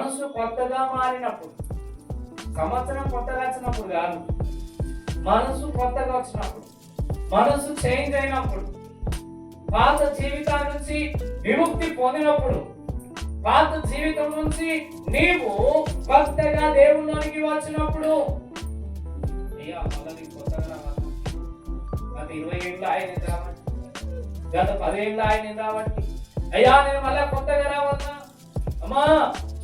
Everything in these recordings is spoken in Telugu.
మనసు కొత్తగా మారినప్పుడు, సంవత్సరం కొత్తగా వచ్చినప్పుడు కాదు, మనసు కొత్తగా వచ్చినప్పుడు, మనసు చేంజ్ అయినప్పుడు, పాత జీవితం నుంచి విముక్తి పొందినప్పుడు, పాత జీవితం నుంచి నీవు కొత్తగా దేవుళ్ళలోనికి వచ్చినప్పుడు, అయ్యా మళ్ళీ కొత్తగా రావాలి, గత 20 ఏళ్ళు ఆయన రావాలి, గత 10 ఏళ్ళు ఆయన రావాలి, అయ్యా నేను మళ్ళా కొత్తగా రావాలా, అమ్మా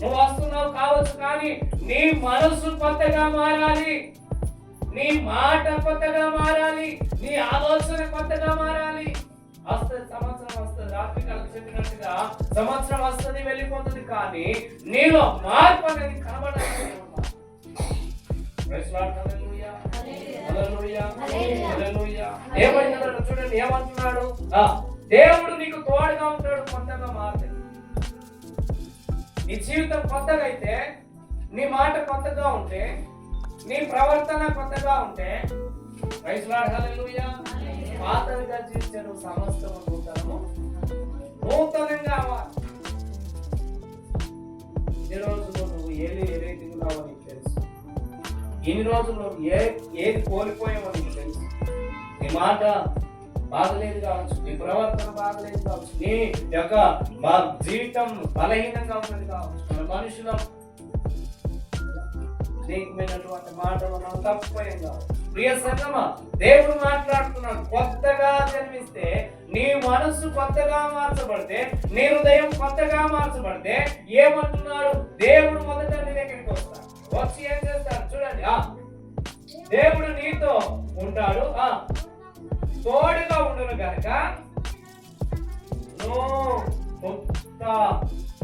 నువ్వు వస్తున్నావు కావచ్చు, కానీ నీ మనసు కొత్తగా మారాలి, నీ మాట కొత్తగా మారాలి, నీ ఆలోచన కొత్తగా మారాలి. వస్తుంది సంవత్సరం వస్తుంది, రాత్రి కాలం చెప్పినట్టుగా సంవత్సరం వస్తుంది వెళ్ళిపోతుంది, కానీ నీలో మార్పు అనేది కనబడాలి. ఏమంటున్నాడు చూడండి, ఏమంటున్నాడు, దేవుడు నీకు తోడుగా ఉంటాడు, కొత్తగా మారుతుంది. నీ జీవితం కొత్తగా అయితే, నీ మాట కొత్తగా ఉంటే, నీ ప్రవర్తన కొత్తగా ఉంటే, ప్రైజ్ లార్డ్ హల్లెలూయా, పాతగా జీవించను సమస్తము నూతనము, నూతనంగా అవ్వాలి. ఈ రోజుల్లో నువ్వు ఏది దిగున్నావో నీకు తెలుసు, ఇన్ని రోజులు ఏది కోల్పోయావో నీకు తెలుసు. నీ మాట బాగలేదు కావచ్చు, నీ ప్రవర్తన బాగలేదు కావచ్చు, నీ యొక్క జీవితం బలహీనంగా ఉన్నది కావచ్చు, మన మనుషుల నీకుమైనటువంటి మాటలు మనం తప్పిపోయాం కావచ్చు. ప్రియ సంగమా, దేవుడు మాట్లాడుతున్నాడు, కొత్తగా జన్మిస్తే, నీ మనసు కొత్తగా మార్చబడితే, నీ హృదయం కొత్తగా మార్చబడితే ఏమంటున్నాడు, దేవుడు మొదట నీ దగ్గరికి వస్తాడు, వచ్చి ఏం చేస్తాడు చూడండి, దేవుడు నీతో ఉంటాడు, తోడుగా ఉండను కనుక కొత్త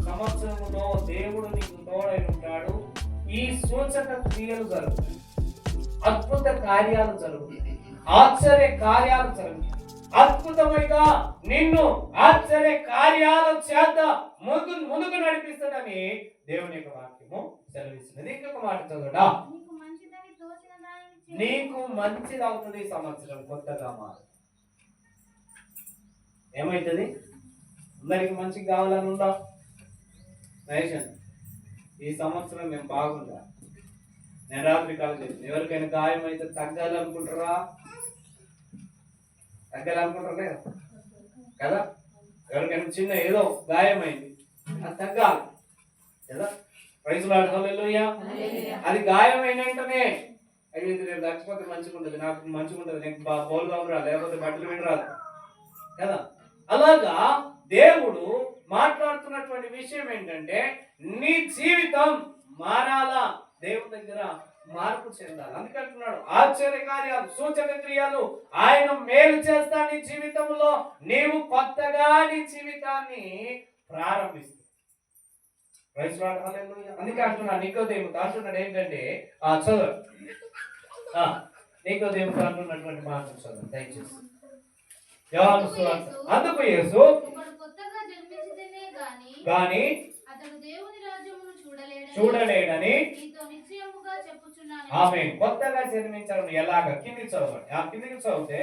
సంవత్సరములో దేవుడు నీకు తోడై ఉంటాడు. ఈ సూచక క్రియలు జరుగుతాయి, అద్భుత కార్యాలు జరుగుతాయి, ఆశ్చర్య కార్యాలు జరుగుతాయి. అద్భుతమైగా నిన్ను ఆశ్చర్య కార్యాల చేత ముందుకు నడిపిస్తాడని దేవుని యొక్క వాక్యము సెలవిస్తున్నది. ఇంకొక మాట చదవడా, నీకు మంచిది అవుతుంది. ఈ సంవత్సరం కొత్తగా మారు, ఏమైతుంది, అందరికి మంచిగా కావాలని ఉందా? ఈ సంవత్సరం మేము బాగుందా? నేను రాత్రి కాలం చెప్పింది, ఎవరికైనా గాయం అయితే తగ్గాలనుకుంటారా? తగ్గాలనుకుంటారా కదా? ఎవరికైనా చిన్న ఏదో గాయమైంది, అది తగ్గాలి కదా? ప్రైజ్ లార్డ్ హల్లెలూయా. అది గాయమైన వెంటనే అయితే నేను చచ్చిపోతే మంచిగా ఉంటుంది, నాకు మంచిగా ఉంటుంది, నేను బోల్గా రా, లేకపోతే బట్టలు విని రాదు కదా? అలాగా దేవుడు మాట్లాడుతున్నటువంటి విషయం ఏంటంటే, నీ జీవితం మారాలా, దేవుని దగ్గర మార్పు చెందాలి. అందుకంటున్నాడు, ఆశ్చర్య కార్యాలు, సూచక క్రియలు ఆయన మేలు చేస్తా నీ జీవితంలో, నీవు కొత్తగా నీ జీవితాన్ని ప్రారంభిస్తావు. ప్రైజ్ లార్డ్ హల్లెలూయా. అందుకే అంటున్నాడు, నికోదేముతో అంటున్నాడు ఏంటంటే, చదువు, నికోదేముతో అంటున్నటువంటి మాట చదువు దయచేసి. అందుకు యేసు గాని చూడలేడని ఆమె కొత్తగా జన్మించడం ఎలాగ? కిందికి చదవండి, కిందికి చదివితే,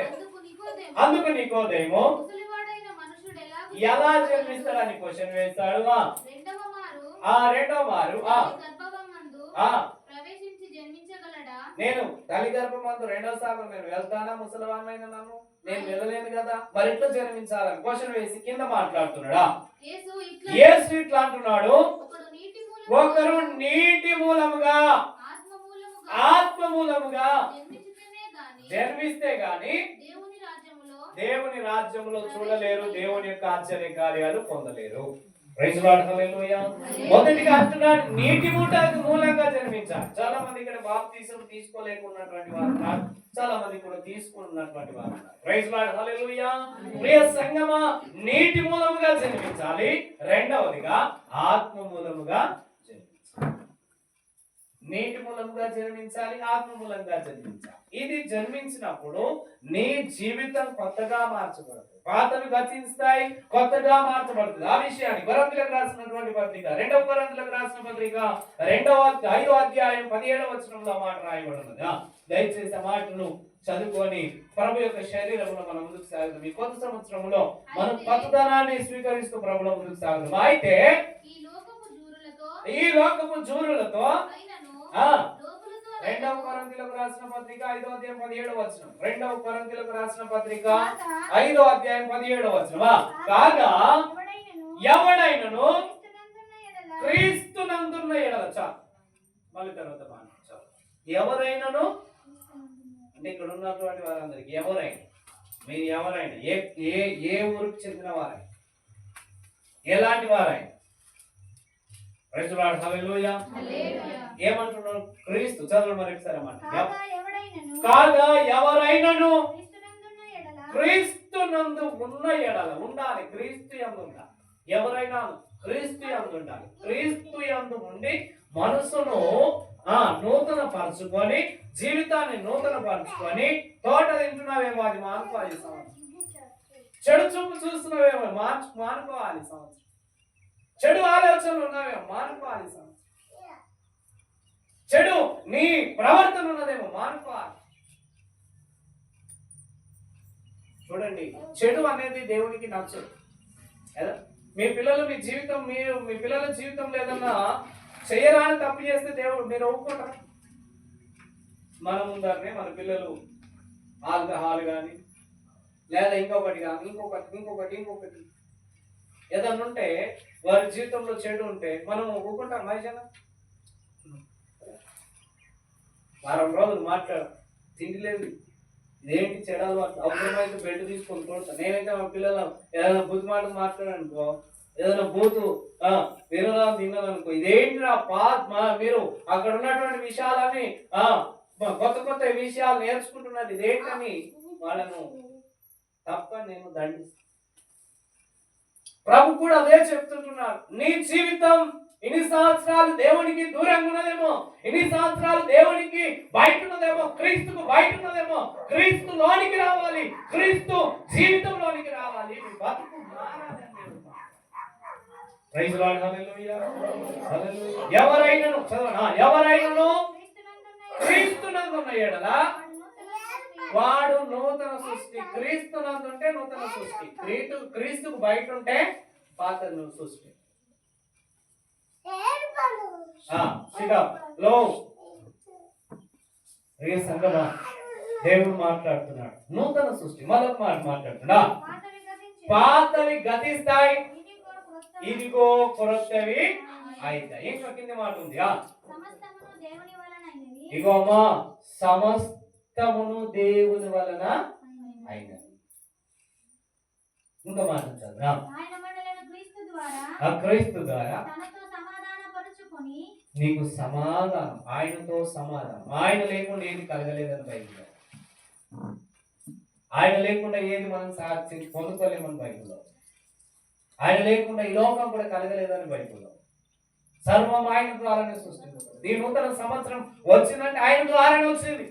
అందుకు నికోదేము ఎలా జన్మిస్తాడని క్వశ్చన్ వేస్తాడు. రెండవ మారు నేను తల్లి గర్భమందు రెండవ సార్లు నేను వెళ్తానా? ముసలివాణ్ణైనా నన్ను నేను వెళ్ళలేను కదా, మరి ఎట్లా జన్మించాలని క్వశ్చన్ వేసి కింద మాట్లాడుతున్నాడా? యేసు ఇట్లా అంటున్నాడు, ఒకరు నీటి మూలముగా ఆత్మ మూలముగా జన్మిస్తే గాని దేవుని రాజ్యంలో చూడలేరు, దేవుని యొక్క ఆశ్చర్య కార్యాలు పొందలేరు. ప్రైజ్ లార్డ్ హల్లెలూయా. మొదటిగా అంటున్నాడు, నీటి మూలంగా జన్మించాలి. చాలా మంది ఇక్కడ బాప్తిసం తీసుకోలేకున్నటువంటి వారు ఉన్నారు, చాలా మంది కూడా తీసుకున్నటువంటి వారు ఉన్నారు. ప్రైజ్ లార్డ్ హల్లెలూయా. ప్రియ సంగమా, నీటి మూలముగా జన్మించాలి, రెండవదిగా ఆత్మ మూలముగా జన్మించాలి. నీటి మూలంగా జన్మించాలి, ఆత్మ మూలంగా జన్మించాలి. ఇది జన్మించినప్పుడు నీ జీవితం కొత్తగా మార్చబడుతుంది, పాతవి గతిస్తాయి, కొత్తగా మార్చబడుతుంది. ఆ విషయాన్ని కొరింథీయులకు రాసినటువంటి పత్రిక, 2వ కొరింథీయులకు రాసిన పత్రిక 5వ అధ్యాయం 17వ వచనంలో మాట రాయబడినది. దయచేసి ఆ మాటను చదువుకొని ప్రభు యొక్క శరీరంలో మనం ముందుకు సాగుతాం. ఈ కొత్త సంవత్సరంలో మనం కొత్తదనాన్ని స్వీకరిస్తూ ప్రభులో ముందుకు సాగుతాం. అయితే ఈ లోకపు జూరులతో ఆ 2 కొరింథీయులకు రాసిన పత్రిక 5వ అధ్యాయం 17వ వచనం. 2 కొరింథీయులకు రాసిన పత్రిక 5వ అధ్యాయం 17వ వచనం. కాగా ఎవడైనను క్రీస్తునందున్న ఎడల చాలు. మళ్ళీ తర్వాత చాలు. ఎవరైనను అంటే ఇక్కడ ఉన్నటువంటి వారందరికి ఎవరైనా, మీరు ఎవరైనా ఏ ఊరికి చెందిన వారైనా, ఎలాంటి వారైనా, ఏమంటున్నారు? క్రీస్తు. చదువు మరి ఒకసారి కాగా ఎవరైనను క్రీస్తునందు ఉన్న ఎడల ఉండాలి. క్రీస్తు యందు ఉండాలి. ఎవరైనా క్రీస్తు యందు ఉండాలి. క్రీస్తు యందు ఉండి మనసును నూతన పరుచుకొని, జీవితాన్ని నూతన పరుచుకొని, తోట తింటున్నావేమో అది మానుకోవాలి సంవత్సరం. చెడు చూపు చూస్తున్నావేమో మానుకోవాలి సంవత్సరం. చెడు ఆలోచనలు ఉన్నావేమో మానుకోవాలి సంవత్సరం. చెడు నీ ప్రవర్తన ఉన్నదేమో మానుకోవాలి. చూడండి, చెడు అనేది దేవునికి నచ్చదు. మీ పిల్లలు మీ పిల్లల జీవితంలో ఏదన్నా చేయరాని తప్పు చేస్తే దేవుడు మీరు ఒప్పుకుంటారు? మన ముందరనే మన పిల్లలు ఆల్కహాల్ కానీ లేదా ఇంకొకటి ఏదన్నా ఉంటే, వారి జీవితంలో చెడు ఉంటే మనం ఒప్పుకుంటాం? మనిషిన వారం రోజులు మాట్లాడు, తిండి లేదు, ఇదేంటి చెడాలు అవసరమైతే బెడ్ తీసుకొని కొడతా. నేనైతే మా పిల్లలు ఏదైనా బుద్ధి మాట మాట్లాడనుకో, ఏదైనా బూతు వినోదాలు తినాలనుకో, ఇదేంటిరా మీరు అక్కడ ఉన్నటువంటి విషయాలని కొత్త విషయాలు నేర్చుకుంటున్నది ఇదేంటని వాళ్ళను తప్ప నేను దండిస్తాను. ప్రభు కూడా అదే చెప్తుంటున్నారు. నీ జీవితం ఇన్ని సంవత్సరాలు దేవునికి దూరంగా ఉన్నదేమో, ఇన్ని సంవత్సరాలు దేవునికి బయట ఉన్నదేమో, క్రీస్తుకు బయట ఉన్నదేమో. క్రీస్తు లోనికి రావాలి, క్రీస్తు జీవితంలోనికి రావాలి. మీ బతుకు మారాలని ఎవరైనాను క్రీస్తునందున్న ఎడల వాడు నూతన సృష్టి. క్రీస్తునందుంటే నూతన సృష్టి, క్రీస్తుకు బయట ఉంటే పాత సృష్టి. సంగమా దేవుడు మాట్లాడుతున్నాడు. నూతన సృష్టి మరొక మాట మాట్లాడుతున్నా. పాతవి గతిస్తాయి, ఇదిగో కొరతవి అయితాయి. ఇంకా కింద మాట ఉంది, ఇగో అమ్మా సమస్తమును దేవుని వలన అయినది. ఇంకా మాట చదువు. క్రీస్తు ద్వారా నీకు సమాధానం, ఆయనతో సమాధానం. ఆయన లేకుండా ఏది కలగలేదని బైబిల్లో, ఆయన లేకుండా ఏది మనం పొందుకోలేమని బైబిల్లో, ఆయన లేకుండా ఈ లోకం కూడా కలగలేదని బైబిల్లో. సర్వం ఆయన ద్వారానే సృష్టించబడింది. ఈ నూతన సంవత్సరం వచ్చిందంటే ఆయన ద్వారానే వచ్చింది.